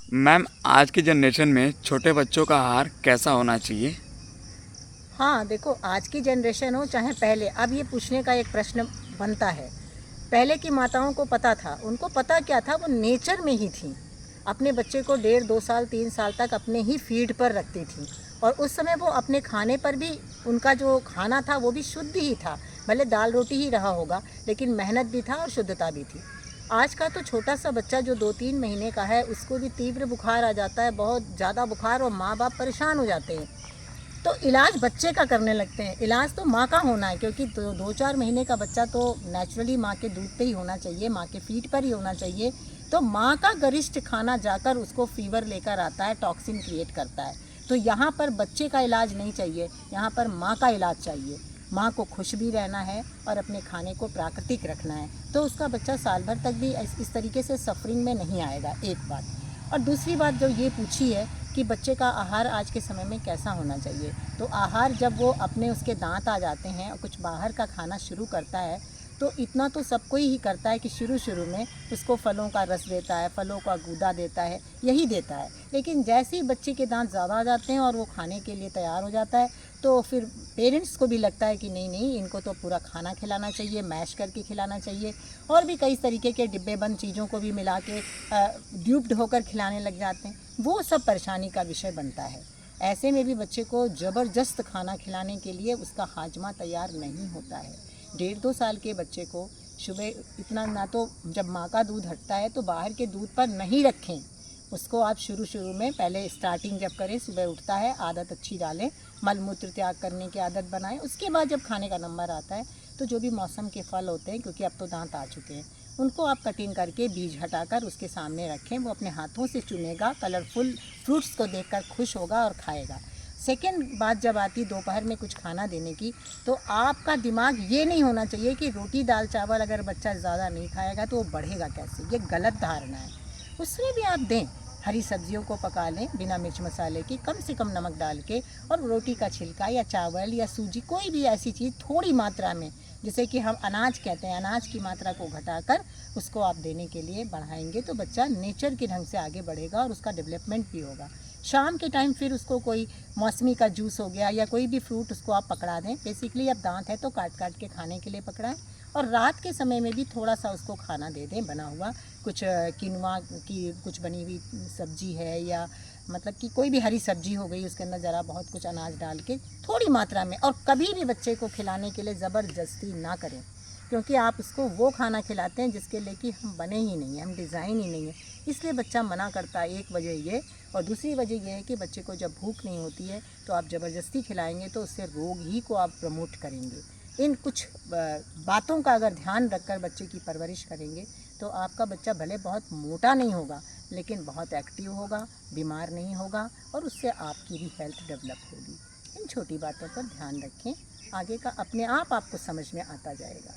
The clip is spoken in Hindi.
मैम, आज की जनरेशन में छोटे बच्चों का आहार कैसा होना चाहिए? हाँ देखो, आज की जनरेशन हो चाहे पहले, अब ये पूछने का एक प्रश्न बनता है। पहले की माताओं को पता था, उनको पता क्या था, वो नेचर में ही थी। अपने बच्चे को 1.5 2 साल 3 साल तक अपने ही फीड पर रखती थी। और उस समय वो अपने खाने पर भी, उनका जो खाना था वो भी शुद्ध ही था। भले दाल रोटी ही रहा होगा, लेकिन मेहनत भी था और शुद्धता भी थी। आज का तो छोटा सा बच्चा जो 2 3 महीने का है, उसको भी तीव्र बुखार आ जाता है, बहुत ज़्यादा बुखार, और माँ बाप परेशान हो जाते हैं। तो इलाज बच्चे का करने लगते हैं। इलाज तो माँ का होना है, क्योंकि 2 4 महीने का बच्चा तो नेचुरली माँ के दूध पे ही होना चाहिए, माँ के फीड पर ही होना चाहिए। तो माँ का गरिष्ठ खाना जाकर उसको फीवर लेकर आता है, टॉक्सिन क्रिएट करता है। तो यहाँ पर बच्चे का इलाज नहीं चाहिए, यहाँ पर माँ का इलाज चाहिए। माँ को खुश भी रहना है और अपने खाने को प्राकृतिक रखना है, तो उसका बच्चा साल भर तक भी इस तरीके से सफरिंग में नहीं आएगा। एक बात। और दूसरी बात जो ये पूछी है कि बच्चे का आहार आज के समय में कैसा होना चाहिए, तो आहार जब वो अपने उसके दांत आ जाते हैं और कुछ बाहर का खाना शुरू करता है, तो इतना तो सब कोई ही करता है कि शुरू शुरू में उसको फलों का रस देता है, फलों का गूदा देता है, यही देता है। लेकिन जैसे ही बच्चे के दांत ज़्यादा आ जाते हैं और वो खाने के लिए तैयार हो जाता है, तो फिर पेरेंट्स को भी लगता है कि नहीं नहीं, इनको तो पूरा खाना खिलाना चाहिए, मैश करके खिलाना चाहिए। और भी कई तरीके के डिब्बे बंद चीज़ों को भी मिला के ड्यूप्ड होकर खिलाने लग जाते हैं। वो सब परेशानी का विषय बनता है। ऐसे में भी बच्चे को ज़बरदस्त खाना खिलाने के लिए उसका हाजमा तैयार नहीं होता है। 1.5 2 साल के बच्चे को सुबह इतना ना, तो जब माँ का दूध हटता है तो बाहर के दूध पर नहीं रखें उसको। आप शुरू शुरू में पहले स्टार्टिंग जब करें, सुबह उठता है, आदत अच्छी डालें, मल मूत्र त्याग करने की आदत बनाएं। उसके बाद जब खाने का नंबर आता है, तो जो भी मौसम के फल होते हैं, क्योंकि अब तो दांत आ चुके हैं, उनको आप कटिंग करके बीज हटाकर उसके सामने रखें। वो अपने हाथों से चुनेगा, कलरफुल फ्रूट्स को देखकर खुश होगा और खाएगा। सेकेंड बात जब आती दोपहर में कुछ खाना देने की, तो आपका दिमाग ये नहीं होना चाहिए कि रोटी दाल चावल अगर बच्चा ज़्यादा नहीं खाएगा तो वो बढ़ेगा कैसे। ये गलत धारणा है। उसमें भी आप दें, हरी सब्जियों को पका लें बिना मिर्च मसाले की, कम से कम नमक डाल के, और रोटी का छिलका या चावल या सूजी, कोई भी ऐसी चीज़ थोड़ी मात्रा में, जिसे कि हम अनाज कहते हैं, अनाज की मात्रा को घटाकर उसको आप देने के लिए बढ़ाएंगे, तो बच्चा नेचर के ढंग से आगे बढ़ेगा और उसका डेवलपमेंट भी होगा। शाम के टाइम फिर उसको कोई मौसमी का जूस हो गया या कोई भी फ्रूट उसको आप पकड़ा दें। बेसिकली अब दांत है तो काट काट के खाने के लिए पकड़ाएं। और रात के समय में भी थोड़ा सा उसको खाना दे दें बना हुआ, कुछ किनुआ की कुछ बनी हुई सब्जी है, या मतलब कि कोई भी हरी सब्जी हो गई, उसके अंदर ज़रा बहुत कुछ अनाज डाल के थोड़ी मात्रा में। और कभी भी बच्चे को खिलाने के लिए ज़बरदस्ती ना करें, क्योंकि आप उसको वो खाना खिलाते हैं जिसके लिए कि हम बने ही नहीं हैं, हम डिज़ाइन ही नहीं है, इसलिए बच्चा मना करता है। एक वजह ये। और दूसरी वजह ये है कि बच्चे को जब भूख नहीं होती है तो आप ज़बरदस्ती खिलाएंगे तो उससे रोग ही को आप प्रमोट करेंगे। इन कुछ बातों का अगर ध्यान रखकर बच्चे की परवरिश करेंगे, तो आपका बच्चा भले बहुत मोटा नहीं होगा, लेकिन बहुत एक्टिव होगा, बीमार नहीं होगा, और उससे आपकी भी हेल्थ डेवलप होगी। इन छोटी बातों पर ध्यान रखें, आगे का अपने आप आपको समझ में आता जाएगा।